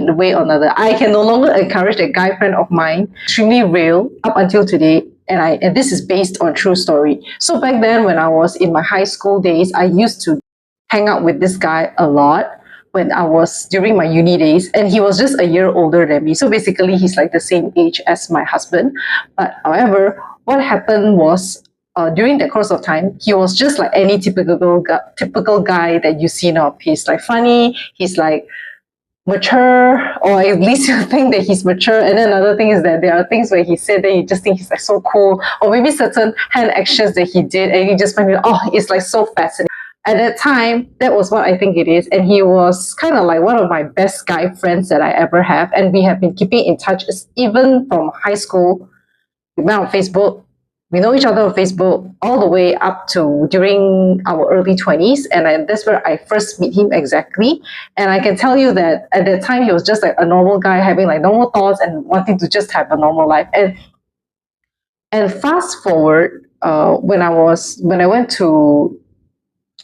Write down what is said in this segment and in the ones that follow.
in a way or another. I can no longer encourage a guy friend of mine, extremely real up until today. And this is based on true story. So back then when I was in my high school days, I used to hang out with this guy a lot when I was during my uni days, and he was just a year older than me. So basically he's like the same age as my husband. But however, what happened was during that course of time, he was just like any typical guy that you see now. He's like funny, he's like mature, or at least you think that he's mature. And then another thing is that there are things where he said that you just think he's like so cool, or maybe certain hand actions that he did, and you just find it, oh, it's like so fascinating. At that time, that was what I think it is. And he was kind of like one of my best guy friends that I ever have. And we have been keeping in touch even from high school. We met on Facebook. We know each other on Facebook all the way up to during our early 20s. And that's where I first meet him exactly. And I can tell you that at that time, he was just like a normal guy having like normal thoughts and wanting to just have a normal life. And fast forward, when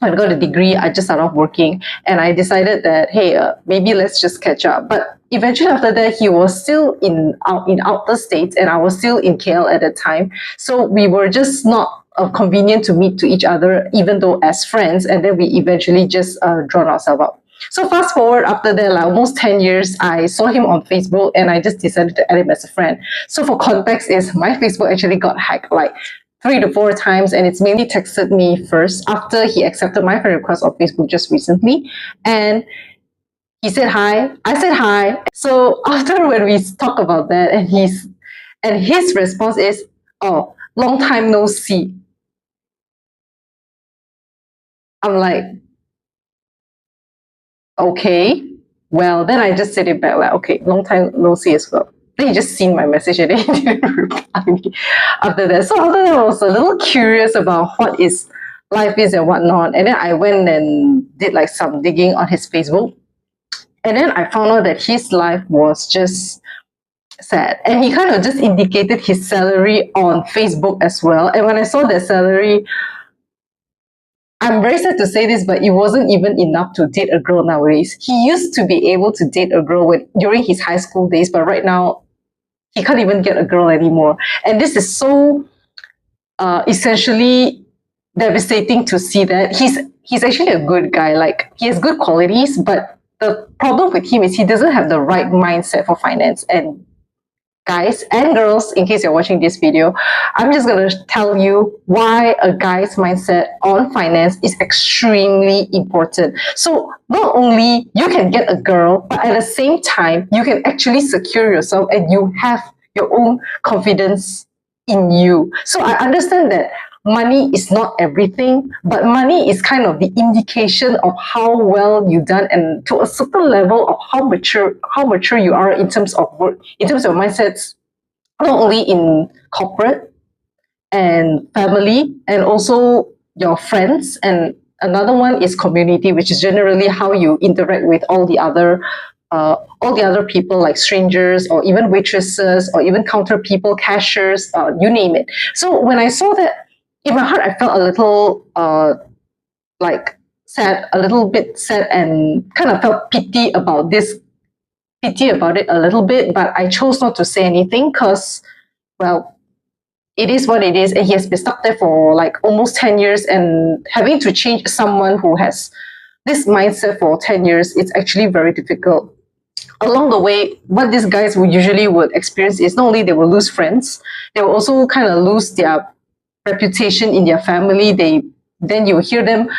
I got a degree, I just started off working, and I decided that, hey, maybe let's just catch up. But eventually after that, he was still in outer states, and I was still in KL at that time. So we were just not convenient to meet to each other, even though as friends. And then we eventually just drawn ourselves up. So fast forward after that, like almost 10 years, I saw him on Facebook, and I just decided to add him as a friend. So for context is my Facebook actually got hacked like 3 to 4 times, and it's mainly texted me first after he accepted my friend request on Facebook just recently. And he said hi, I said hi. So after when we talk about that, and his response is, oh, long time no see. I'm like, okay. Well, then I just said it back like, okay, long time no see as well. Then he just seen my message and then he didn't reply me after that. So after that, I was a little curious about what is life is and whatnot. And then I went and did like some digging on his Facebook. And then I found out that his life was just sad. And he kind of just indicated his salary on Facebook as well. And when I saw that salary, I'm very sad to say this, but it wasn't even enough to date a girl nowadays. He used to be able to date a girl during his high school days, but right now, he can't even get a girl anymore. And this is so essentially devastating to see that. He's actually a good guy. Like, he has good qualities, but the problem with him is he doesn't have the right mindset for finance. And guys and girls, in case you're watching this video, I'm just going to tell you why a guy's mindset on finance is extremely important. So not only you can get a girl, but at the same time, you can actually secure yourself and you have your own confidence in you. So I understand that money is not everything, but money is kind of the indication of how well you've done, and to a certain level of how mature you are in terms of work, in terms of mindsets, not only in corporate and family, and also your friends. And another one is community, which is generally how you interact with all the other people, like strangers or even waitresses or even counter people, cashiers, you name it. So when I saw that, in my heart, I felt a little like sad, a little bit sad, and kind of felt pity about it a little bit. But I chose not to say anything because, well, it is what it is. And he has been stuck there for like almost 10 years, and having to change someone who has this mindset for 10 years, it's actually very difficult. Along the way, what these guys would experience is not only they will lose friends, they will also kind of lose their reputation in their family. Then you hear them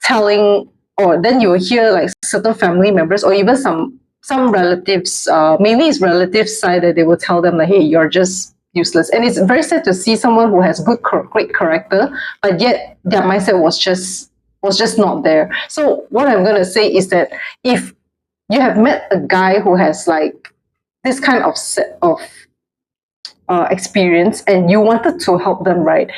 telling, or then you will hear like certain family members or even some relatives, mainly it's relatives side, that they will tell them like, hey, you're just useless. And it's very sad to see someone who has great character, but yet their mindset was just not there. So what I'm going to say is that if you have met a guy who has like this kind of set of experience and you wanted to help them, right?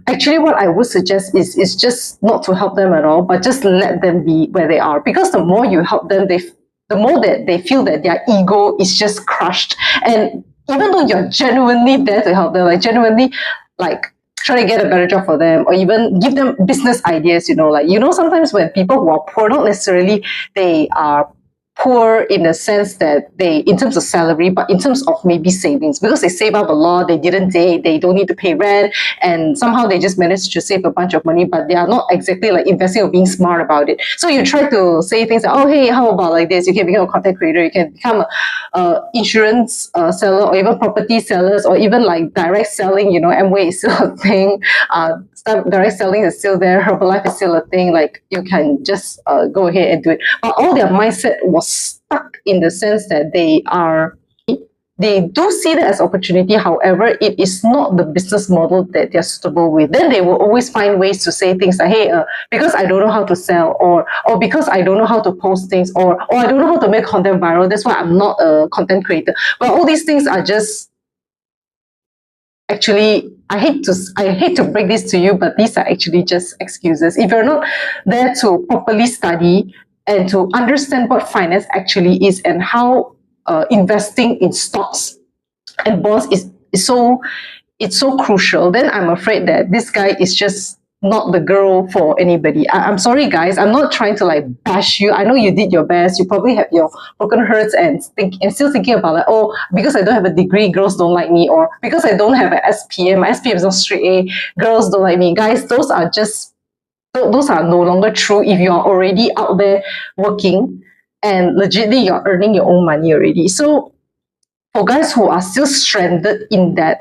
Actually, what I would suggest is just not to help them at all, but just let them be where they are. Because the more you help them, the more that they feel that their ego is just crushed. And even though you're genuinely there to help them, like genuinely, like try to get a better job for them, or even give them business ideas, sometimes when people who are poor, not necessarily they are poor in the sense that in terms of salary, but in terms of maybe savings, because they save up a lot, they didn't date, they don't need to pay rent, and somehow they just managed to save a bunch of money, but they are not exactly like investing or being smart about it. So you try to say things like, oh, hey, how about like this? You can become a content creator, you can become a insurance seller, or even property sellers, or even like direct selling. Amway is still a thing. Direct selling is still there. Herbalife is still a thing. Like you can just go ahead and do it. But all their mindset was stuck in the sense that they do see that as opportunity. However, it is not the business model that they're suitable with. Then they will always find ways to say things like, hey, because I don't know how to sell, or because I don't know how to post things, or I don't know how to make content viral, that's why I'm not a content creator. But all these things are just actually, I hate to break this to you, but these are actually just excuses. If you're not there to properly study and to understand what finance actually is, and how investing in stocks and bonds is so crucial, then I'm afraid that this guy is just not the girl for anybody. I'm sorry, guys. I'm not trying to like bash you. I know you did your best. You probably have your broken hearts and still thinking about like, oh, because I don't have a degree, girls don't like me, or because I don't have an SPM, my SPM is not straight A, girls don't like me. Guys, those are no longer true if you are already out there working and legitimately you're earning your own money already. So for guys who are still stranded in that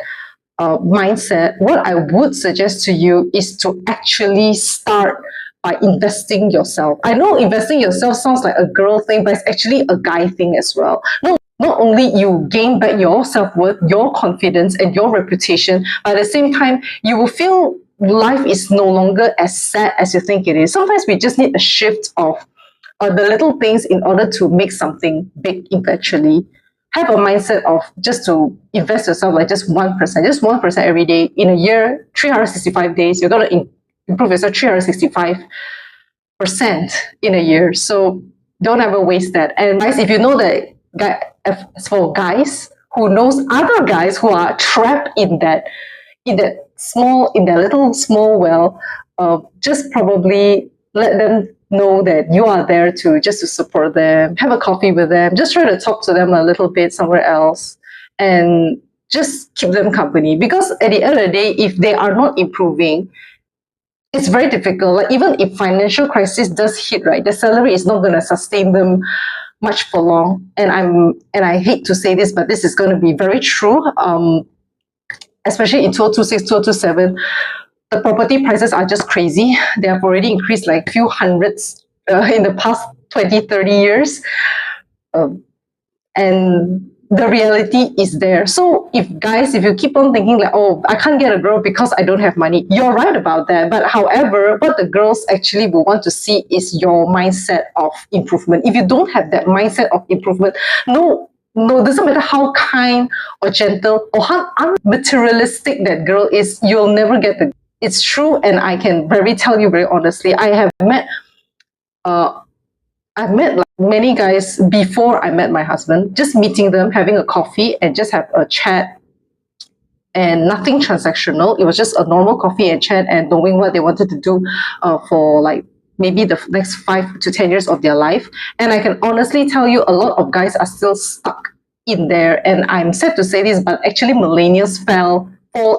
mindset, what I would suggest to you is to actually start by investing yourself. I know investing yourself sounds like a girl thing, but it's actually a guy thing as well. Not only you gain back your self-worth, your confidence, and your reputation, but at the same time, you will feel life is no longer as sad as you think it is. Sometimes we just need a shift of the little things in order to make something big eventually. Have a mindset of just to invest yourself like just 1% every day. In a year, 365 days, you're going to improve yourself 365% in a year. So don't ever waste that. And guys, if you know that, for guys who knows other guys who are trapped in that little small well, just probably let them know that you are there to support them, have a coffee with them, just try to talk to them a little bit somewhere else, and just keep them company. Because at the end of the day, if they are not improving, it's very difficult. Like even if financial crisis does hit, right, the salary is not going to sustain them much for long. And I hate to say this, but this is going to be very true. Especially in 2026, 2027, the property prices are just crazy. They have already increased like a few hundreds in the past 20, 30 years. And the reality is there. So if you keep on thinking like, oh, I can't get a girl because I don't have money, you're right about that. But however, what the girls actually will want to see is your mindset of improvement. If you don't have that mindset of improvement, no, doesn't matter how kind or gentle or how unmaterialistic that girl is, you'll never get the. It's true, and I can tell you very honestly, I've met like many guys before I met my husband. Just meeting them, having a coffee, and just have a chat, and nothing transactional. It was just a normal coffee and chat, and knowing what they wanted to do for like maybe the next 5 to 10 years of their life. And I can honestly tell you, a lot of guys are still stuck in there. And I'm sad to say this, but actually millennials fall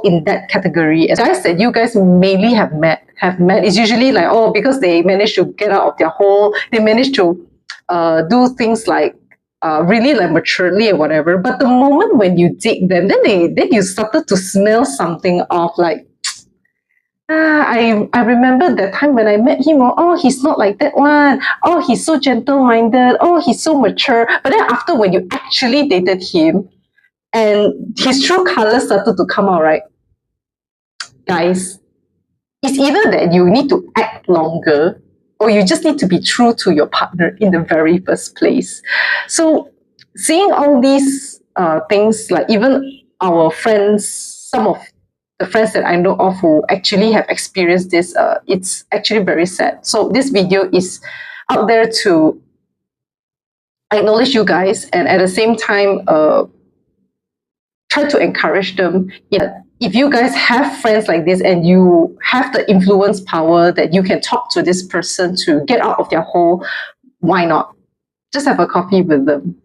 in that category. As guys that you guys mainly have met is usually like, oh, because they managed to get out of their hole, they managed to do things like really like maturely or whatever. But the moment when you dig them, then you started to smell something of like, I remember that time when I met him. Oh, he's not like that one. Oh, he's so gentle-minded. Oh, he's so mature. But then after, when you actually dated him and his true colors started to come out, right? Guys, it's either that you need to act longer, or you just need to be true to your partner in the very first place. So seeing all these things, like even our friends, some of the friends that I know of who actually have experienced this, it's actually very sad. So this video is out there to acknowledge you guys, and at the same time try to encourage them. If you guys have friends like this and you have the influence power that you can talk to this person to get out of their hole, why not? just have a coffee with them.